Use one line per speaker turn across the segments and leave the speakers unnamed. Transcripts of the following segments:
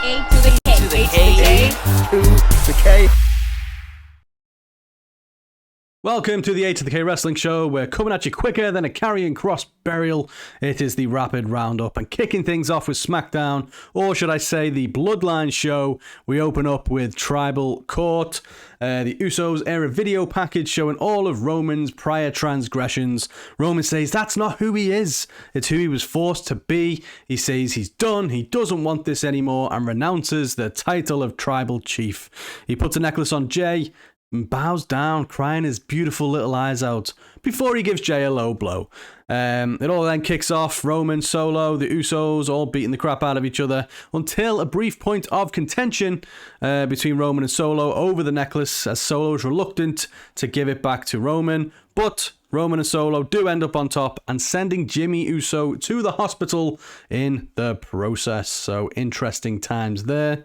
A to the K.
To the K.
To the K.
Welcome to the A to the K Wrestling Show. We're coming at you quicker than a carrying cross burial. It is the rapid roundup and kicking things off with Smackdown, or should I say the Bloodline show. We open up with Tribal Court. The Usos air a video package showing all of Roman's prior transgressions. Roman says that's not who he is. It's who he was forced to be. He says he's done. He doesn't want this anymore and renounces the title of Tribal Chief. He puts a necklace on Jey and bows down, crying his beautiful little eyes out before he gives Jey a low blow. It all then kicks off. Roman, Solo, the Usos all beating the crap out of each other until a brief point of contention between Roman and Solo over the necklace, as Solo is reluctant to give it back to Roman. But Roman and Solo do end up on top and sending Jimmy Uso to the hospital in the process. So interesting times there.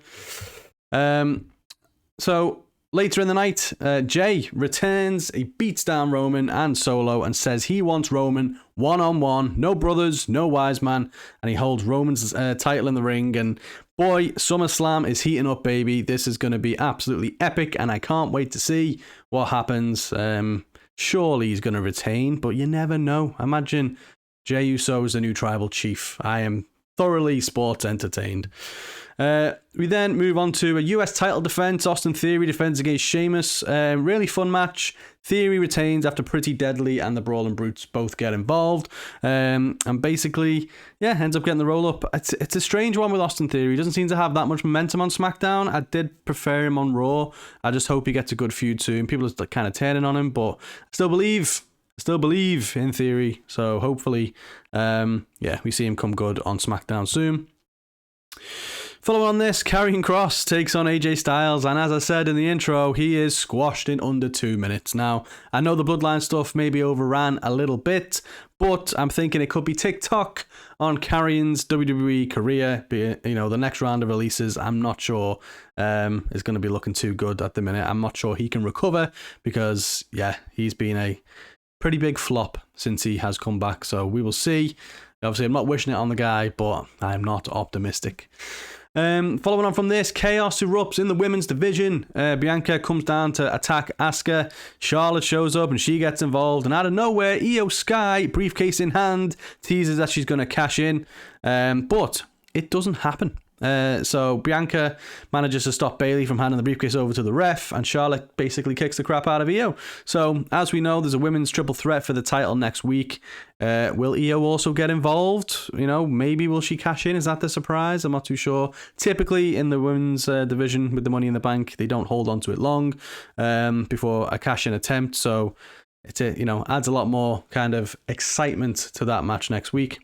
Later in the night, Jey returns, he beats down Roman and Solo and says he wants Roman one-on-one, no brothers, no wise man, and he holds Roman's title in the ring. And boy, SummerSlam is heating up, baby. This is going to be absolutely epic, and I can't wait to see what happens. Surely he's going to retain, but you never know. Imagine Jey Uso is the new Tribal Chief. I am thoroughly sports entertained. We then move on to a US title defense. Austin Theory defends against Sheamus. Really fun match. Theory retains after Pretty Deadly and the Brawling Brutes both get involved. And basically, ends up getting the roll up. It's a strange one with Austin Theory. He doesn't seem to have that much momentum on SmackDown. I did prefer him on Raw. I just hope he gets a good feud soon. People are kind of turning on him, but I still believe in Theory. So hopefully, we see him come good on SmackDown soon. Following on this, Karrion Kross takes on AJ Styles, and as I said in the intro, he is squashed in under 2 minutes. Now, I know the Bloodline stuff maybe overran a little bit, but I'm thinking it could be TikTok on Karrion's WWE career. The next round of releases, I'm not sure is going to be looking too good at the minute. I'm not sure he can recover because, he's been a pretty big flop since he has come back, so we will see. Obviously, I'm not wishing it on the guy, but I'm not optimistic. Following on from this, chaos erupts in the women's division. Bianca comes down to attack Asuka. Charlotte shows up and she gets involved. And out of nowhere, Io Sky, briefcase in hand, teases that she's going to cash in. But it doesn't happen. So Bianca manages to stop Bayley from handing the briefcase over to the ref, and Charlotte basically kicks the crap out of Io. So as we know, there's a women's triple threat for the title next week. Will Io also get involved? Maybe will she cash in? Is that the surprise? I'm not too sure. Typically in the women's division with the Money in the Bank, they don't hold on to it long before a cash in attempt. So it adds a lot more kind of excitement to that match next week.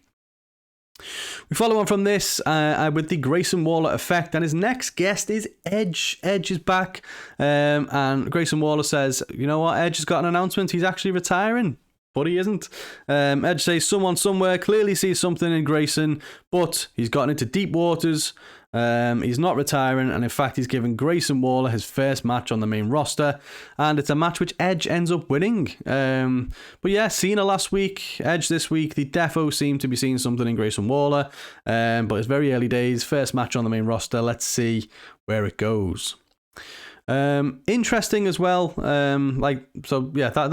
We follow on from this with the Grayson Waller effect, and his next guest is Edge. Edge is back, and Grayson Waller says, you know what, Edge has got an announcement, he's actually retiring. But he isn't. Edge says someone somewhere clearly sees something in Grayson, but he's gotten into deep waters. He's not retiring, and in fact, he's given Grayson Waller his first match on the main roster, and it's a match which Edge ends up winning. Cena last week, Edge this week. The defo seem to be seeing something in Grayson Waller, but it's very early days. First match on the main roster. Let's see where it goes. Interesting as well. That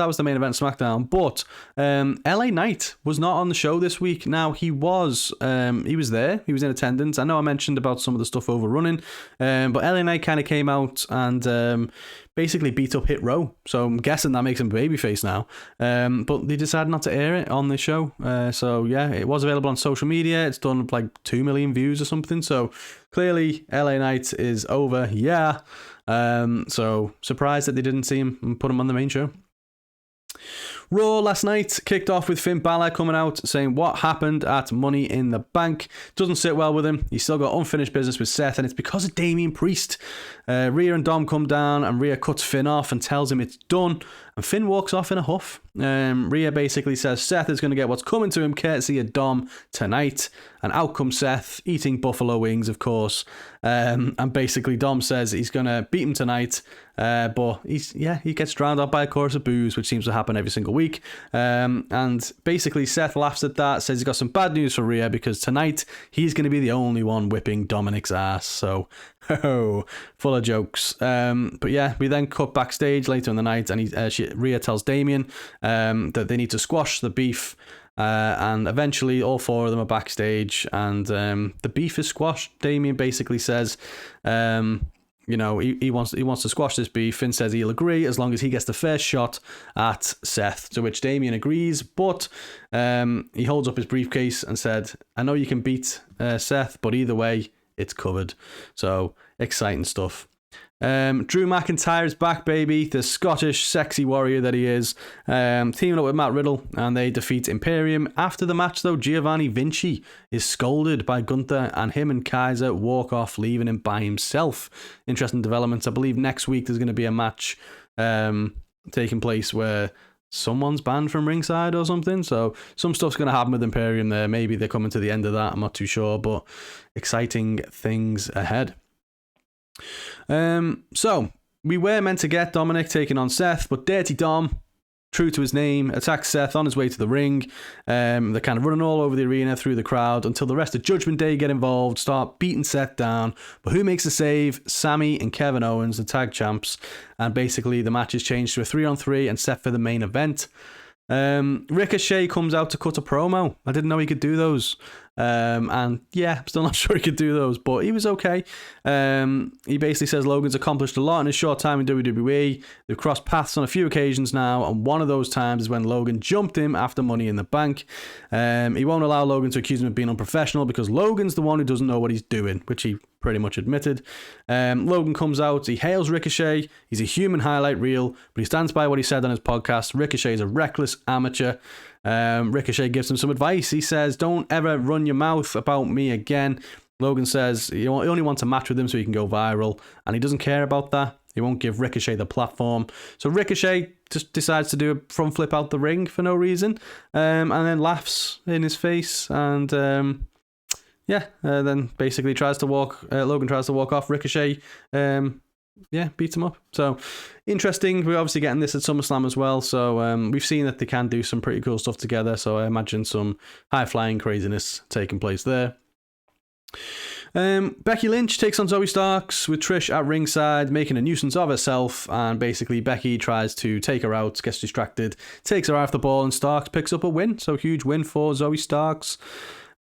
was the main event SmackDown, but LA Knight was not on the show this week. Now he was there, he was in attendance. I know I mentioned about some of the stuff overrunning, but LA Knight kind of came out and basically beat up Hit Row, so I'm guessing that makes him a babyface now, but they decided not to air it on the show. It was available on social media. It's done like 2 million views or something, so clearly LA Knight is over. So surprised that they didn't see him and put him on the main show. Raw last night kicked off with Finn Balor coming out saying what happened at Money in the Bank doesn't sit well with him. He's still got unfinished business with Seth, and it's because of Damian Priest. Rhea and Dom come down, and Rhea cuts Finn off and tells him it's done. and Finn walks off in a huff. Rhea basically says Seth is going to get what's coming to him courtesy of Dom tonight, and out comes Seth eating buffalo wings, of course. And basically Dom says he's going to beat him tonight, but he gets drowned out by a chorus of boos, which seems to happen every single week. And basically Seth laughs at that, says he's got some bad news for Rhea because tonight he's going to be the only one whipping Dominic's ass. So, full of jokes. But yeah, we then cut backstage later in the night, and Rhea tells Damian that they need to squash the beef. And eventually all four of them are backstage, and the beef is squashed. Damian basically says, he wants to squash this beef. Finn says he'll agree as long as he gets the first shot at Seth, to which Damian agrees, but he holds up his briefcase and said, I know you can beat Seth, but either way, it's covered. So, exciting stuff. Drew McIntyre is back, baby. The Scottish sexy warrior that he is, teaming up with Matt Riddle, and they defeat Imperium. After the match, though, Giovanni Vinci is scolded by Gunther, and him and Kaiser walk off, leaving him by himself. Interesting developments. I believe next week there's going to be a match taking place where someone's banned from ringside or something, so some stuff's going to happen with Imperium there. Maybe they're coming to the end of that, I'm not too sure, but exciting things ahead. So we were meant to get Dominic taking on Seth, but Dirty Dom, true to his name, attacks Seth on his way to the ring. They're kind of running all over the arena through the crowd until the rest of Judgment Day get involved, start beating Seth down. But who makes the save? Sami and Kevin Owens, the tag champs. And basically the match is changed to a 3-on-3 and set for the main event. Ricochet comes out to cut a promo. I didn't know he could do those. And yeah, I'm still not sure he could do those, but he was okay. He basically says Logan's accomplished a lot in his short time in WWE. They've crossed paths on a few occasions now, and one of those times is when Logan jumped him after Money in the Bank. He won't allow Logan to accuse him of being unprofessional because Logan's the one who doesn't know what he's doing, which he pretty much admitted. Logan comes out, he hails Ricochet. He's a human highlight reel, but he stands by what he said on his podcast. Ricochet is a reckless amateur. Ricochet gives him some advice. He says, don't ever run your mouth about me again. Logan says he only wants a match with him so he can go viral, and he doesn't care about that. He won't give Ricochet the platform. So Ricochet just decides to do a front flip out the ring for no reason, and then laughs in his face, and then basically Logan tries to walk off. Ricochet beats him up. So interesting. We're obviously getting this at SummerSlam as well, so we've seen that they can do some pretty cool stuff together, so I imagine some high-flying craziness taking place there. Becky Lynch takes on Zoe Starks with Trish at ringside, making a nuisance of herself, and basically Becky tries to take her out, gets distracted, takes her off the ball, and Starks picks up a win. So huge win for Zoe Starks.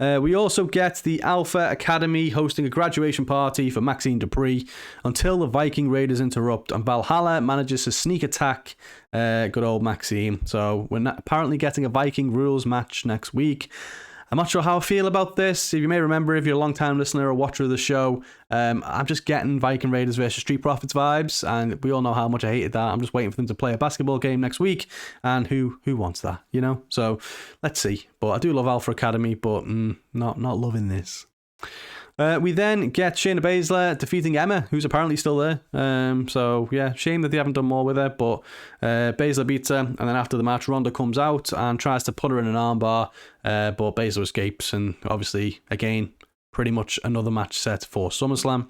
We also get the Alpha Academy hosting a graduation party for Maxine Dupree until the Viking Raiders interrupt and Valhalla manages to sneak attack good old Maxine. So we're apparently getting a Viking rules match next week. I'm not sure how I feel about this. If you may remember, if you're a long-time listener or watcher of the show, I'm just getting Viking Raiders versus Street Profits vibes, and we all know how much I hated that. I'm just waiting for them to play a basketball game next week, and who wants that, you know? So let's see. But I do love Alpha Academy, but not loving this. We then get Shayna Baszler defeating Emma, who's apparently still there. So yeah, shame that they haven't done more with her, but Baszler beats her, and then after the match, Ronda comes out and tries to put her in an armbar, but Baszler escapes, and obviously, again, pretty much another match set for SummerSlam.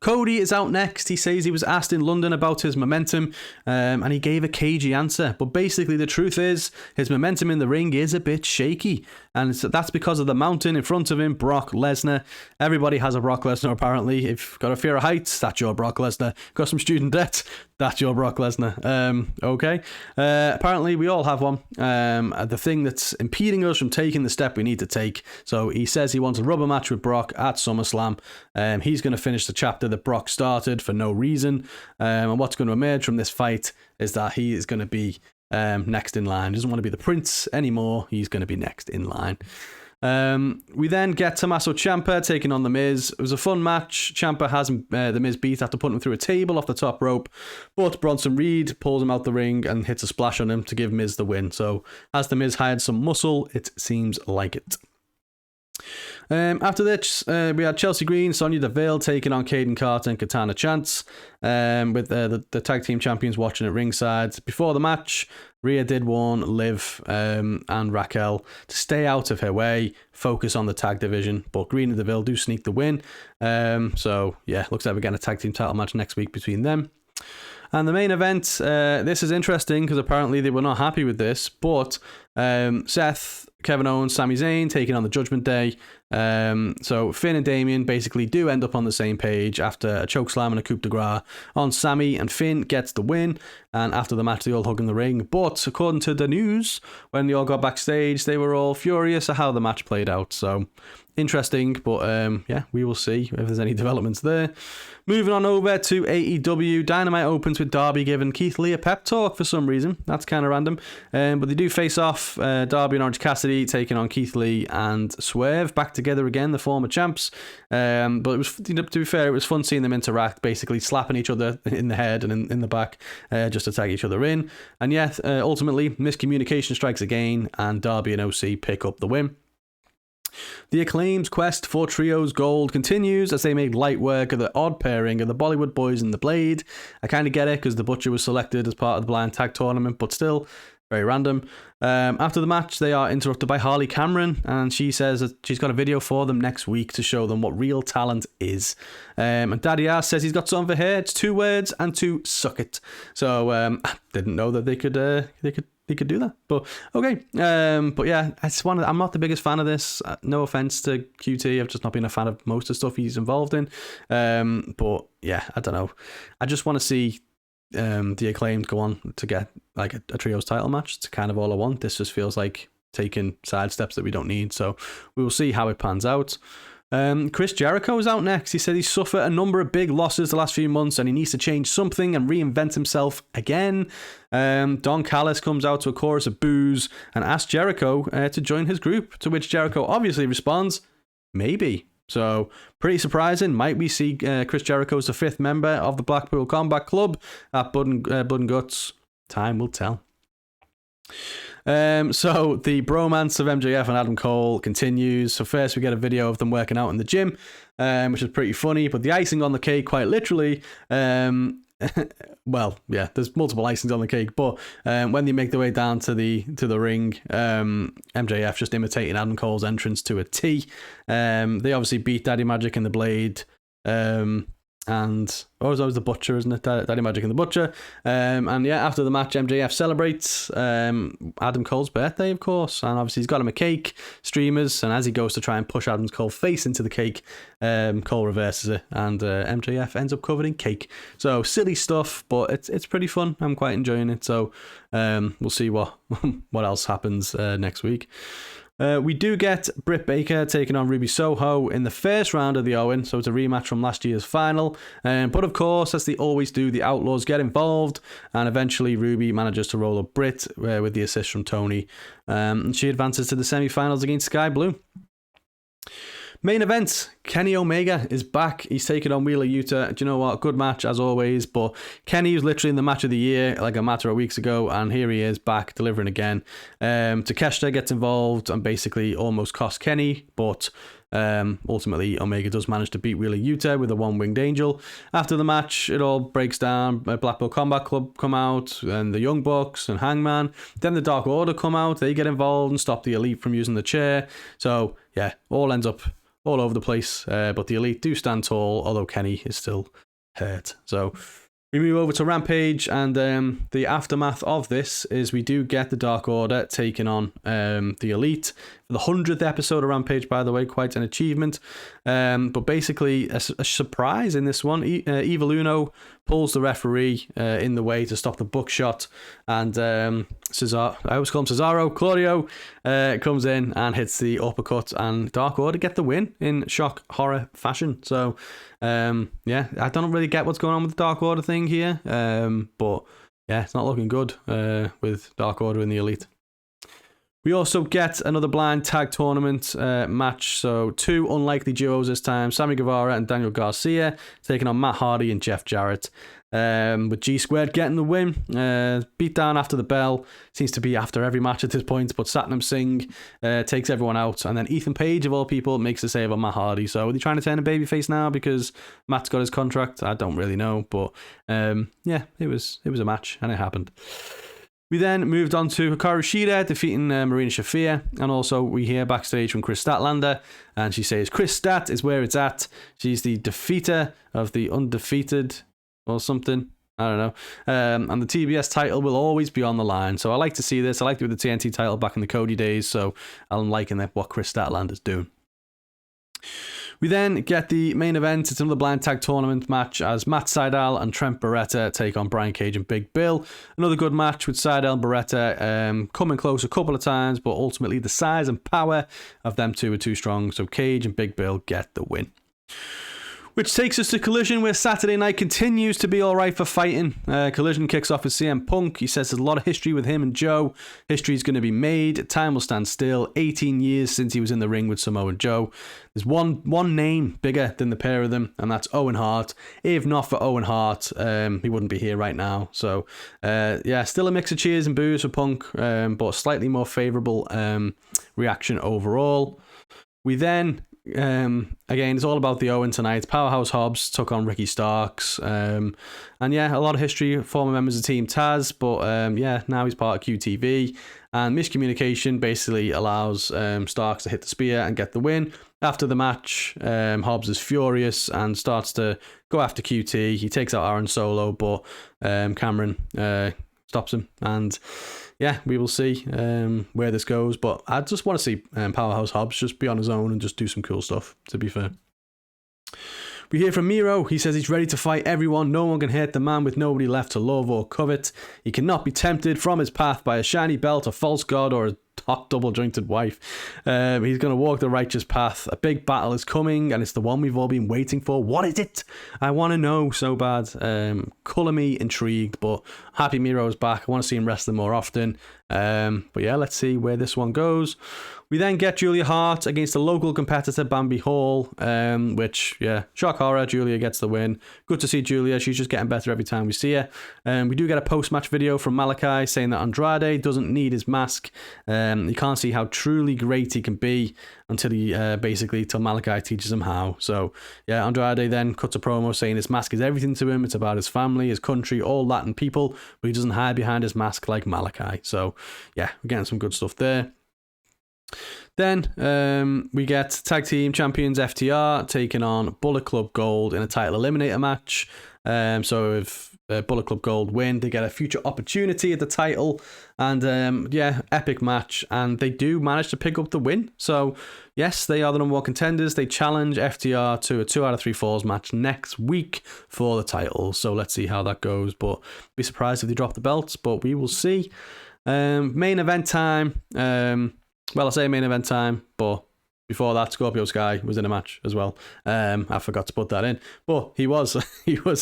Cody is out next. He says he was asked in London about his momentum, and he gave a cagey answer. But basically, the truth is, his momentum in the ring is a bit shaky, and that's because of the mountain in front of him, Brock Lesnar. Everybody has a Brock Lesnar, apparently. If you've got a fear of heights, that's your Brock Lesnar. Got some student debt, that's your Brock Lesnar. Okay. Apparently, we all have one. The thing that's impeding us from taking the step we need to take. So he says he wants a rubber match with Brock at SummerSlam. He's going to finish the chapter that Brock started for no reason. And what's going to emerge from this fight is that he is going to be next in line. He doesn't want to be the prince anymore. He's going to be next in line. We then get Tommaso Ciampa taking on The Miz. It was a fun match. Ciampa has The Miz beat after putting him through a table off the top rope, but Bronson Reed pulls him out the ring and hits a splash on him to give Miz the win. So has The Miz hired some muscle? It seems like it. After this, we had Chelsea Green, Sonya Deville taking on Kaden Carter and Katana Chance, with the tag team champions watching at ringside. Before the match, Rhea did warn Liv and Raquel to stay out of her way, focus on the tag division, but Green and Deville do sneak the win. So yeah, looks like we're getting a tag team title match next week between them. And the main event, this is interesting because apparently they were not happy with this, but Seth, Kevin Owens, Sami Zayn taking on the Judgement Day. So Finn and Damian basically do end up on the same page after a chokeslam and a coup de grace on Sami, and Finn gets the win. And after the match, they all hug in the ring. But according to the news, when they all got backstage, they were all furious at how the match played out. So interesting, but yeah, we will see if there's any developments there. Moving on over to AEW, Dynamite opens with Darby giving Keith Lee a pep talk for some reason. That's kind of random. But they do face off, Darby and Orange Cassidy taking on Keith Lee and Swerve, back together again, the former champs. But it was, to be fair, it was fun seeing them interact, basically slapping each other in the head and in the back, just to tag each other in. And yeah, ultimately, miscommunication strikes again, and Darby and OC pick up the win. The Acclaim's quest for Trios Gold continues as they make light work of the odd pairing of the Bollywood Boys and the Blade. I kind of get it because the Butcher was selected as part of the blind tag tournament, but still, very random. After the match, they are interrupted by Harley Cameron, and she says that she's got a video for them next week to show them what real talent is. And Daddy Ass says he's got something for her. It's 2 words and to suck it. So I didn't know that they could do that, but okay. But yeah, I'm not the biggest fan of this. No offense to QT, I've just not been a fan of most of the stuff he's involved in. But yeah, I don't know. I just want to see the Acclaimed go on to get like a trios title match. It's kind of all I want. This just feels like taking side steps that we don't need. So we will see how it pans out. Chris Jericho is out next. He said he's suffered a number of big losses the last few months and he needs to change something and reinvent himself again. Don Callis comes out to a chorus of boos and asks Jericho to join his group, to which Jericho obviously responds, maybe. So pretty surprising. Might we see Chris Jericho as the 5th member of the Blackpool Combat Club at Blood and Guts? Time will tell. So the bromance of MJF and Adam Cole continues. So first we get a video of them working out in the gym, which is pretty funny, but the icing on the cake, quite literally, well, yeah, there's multiple icings on the cake, but when they make their way down to the ring, MJF just imitating Adam Cole's entrance to a T. They obviously beat Daddy Magic and the Blade, and always the Butcher, isn't it? Daddy Magic and the Butcher. And yeah, after the match, MJF celebrates Adam Cole's birthday, of course, and obviously he's got him a cake, streamers, and as he goes to try and push Adam Cole's face into the cake, Cole reverses it, and MJF ends up covered in cake. So silly stuff, but it's pretty fun. I'm quite enjoying it. So we'll see what else happens next week. We do get Britt Baker taking on Ruby Soho in the first round of the Owen, so it's a rematch from last year's final. But of course, as they always do, the Outlaws get involved, and eventually Ruby manages to roll up Britt with the assist from Tony. And she advances to the semi-finals against Sky Blue. Main event, Kenny Omega is back. He's taking on Wheeler Yuta. Do you know what? Good match as always, but Kenny was literally in the match of the year like a matter of weeks ago, and here he is back delivering again. Takeshita gets involved and basically almost cost Kenny, but ultimately Omega does manage to beat Wheeler Yuta with a one-winged angel. After the match, it all breaks down. Blackpool Combat Club come out, and the Young Bucks and Hangman. Then the Dark Order come out. They get involved and stop the Elite from using the chair. So yeah, all ends up all over the place, but the Elite do stand tall, although Kenny is still hurt. So we move over to Rampage, and the aftermath of this is we do get the Dark Order taking on the Elite. The 100th episode of Rampage, by the way, quite an achievement. But basically, a surprise in this one. Evil Uno pulls the referee in the way to stop the buckshot, and Cesaro, I always call him Cesaro, Claudio comes in and hits the uppercut, and Dark Order get the win in shock horror fashion. So yeah, I don't really get what's going on with the Dark Order thing here, but yeah, it's not looking good with Dark Order and the Elite. We also get another blind tag tournament match. So 2 unlikely duos this time. Sammy Guevara and Daniel Garcia taking on Matt Hardy and Jeff Jarrett. With G Squared getting the win. Beat down after the bell. Seems to be after every match at this point. But Satnam Singh takes everyone out. And then Ethan Page, of all people, makes the save on Matt Hardy. So are they trying to turn a babyface now because Matt's got his contract? I don't really know. But yeah, it was a match and it happened. We then moved on to Hikaru Shida defeating Marina Shafir, and also we hear backstage from Chris Statlander, and she says Chris Stat is where it's at. She's the defeater of the undefeated or something. I don't know. And the TBS title will always be on the line. So I like to see this. I liked it with the TNT title back in the Cody days, so I'm liking what Chris Statlander's doing. We then get the main event. It's another blind tag tournament match as Matt Sydal and Trent Beretta take on Brian Cage and Big Bill. Another good match with Sydal and Beretta coming close a couple of times, but ultimately the size and power of them two are too strong, so Cage and Big Bill get the win. Which takes us to Collision, where Saturday Night continues to be alright for fighting. Collision kicks off with CM Punk. He says there's a lot of history with him and Joe. History's going to be made. Time will stand still. 18 years since he was in the ring with Samoa Joe. There's one name bigger than the pair of them, and that's Owen Hart. If not for Owen Hart, he wouldn't be here right now. So, yeah, still a mix of cheers and boos for Punk, but slightly more favourable reaction overall. We then... again, it's all about the Owen tonight. Powerhouse Hobbs took on Ricky Starks, and yeah, a lot of history, former members of Team Taz, but yeah, now he's part of QTV, and miscommunication basically allows Starks to hit the spear and get the win. After the match, Hobbs is furious and starts to go after QT. He takes out Aaron Solo, but Cameron stops him, and yeah, we will see where this goes, but I just want to see Powerhouse Hobbs just be on his own and just do some cool stuff, to be fair. We hear from Miro. He says he's ready to fight everyone. No one can hurt the man with nobody left to love or covet. He cannot be tempted from his path by a shiny belt, a false god, or a hot double-jointed wife. He's going to walk the righteous path. A big battle is coming, and it's the one we've all been waiting for. What is it? I want to know so bad. Colour me intrigued, but happy Miro's back. I want to see him wrestling more often. But yeah, let's see where this one goes. We then get Julia Hart against a local competitor, Bambi Hall, which, yeah, shock horror, Julia gets the win. Good to see Julia. She's just getting better every time we see her. We do get a post-match video from Malachi saying that Andrade doesn't need his mask. You can't see how truly great he can be until Malachi teaches him how. So, yeah, Andrade then cuts a promo saying his mask is everything to him. It's about his family, his country, all Latin people, but he doesn't hide behind his mask like Malachi. So, yeah, we're getting some good stuff there. Then we get tag team champions FTR taking on Bullet Club Gold in a title eliminator match. So if Bullet Club Gold win, they get a future opportunity at the title, and yeah, epic match, and they do manage to pick up the win. So yes, they are the number one contenders. They challenge FTR to a 2 out of 3 falls match next week for the title. So let's see how that goes, but be surprised if they drop the belts, but we will see. Main event time. Well, I say main event time, but before that, Scorpio Sky was in a match as well. I forgot to put that in, but he was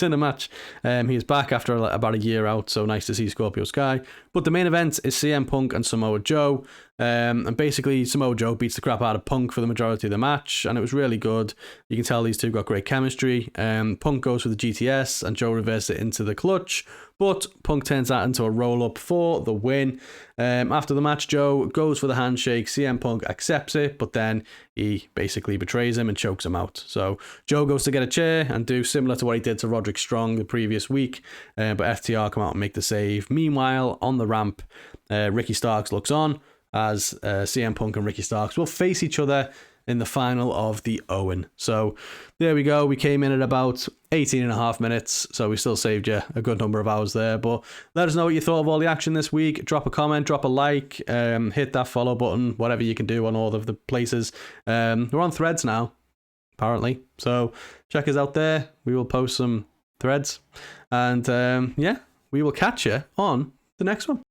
in a match. He is back after about a year out, so nice to see Scorpio Sky. But the main event is CM Punk and Samoa Joe. And basically, Samoa Joe beats the crap out of Punk for the majority of the match, and it was really good. You can tell these two got great chemistry. Punk goes for the GTS, and Joe reverses it into the clutch, but Punk turns that into a roll-up for the win. After the match, Joe goes for the handshake. CM Punk accepts it, but then he basically betrays him and chokes him out. So Joe goes to get a chair and do similar to what he did to Roderick Strong the previous week, but FTR come out and make the save. Meanwhile, on the ramp, Ricky Starks looks on as CM Punk and Ricky Starks will face each other in the final of the Owen. So there we go. We came in at about 18 and a half minutes, so we still saved you a good number of hours there. But let us know what you thought of all the action this week. Drop a comment, drop a like, hit that follow button, whatever you can do on all of the places. We're on Threads now, apparently, so check us out there. We will post some threads, and yeah, we will catch you on the next one.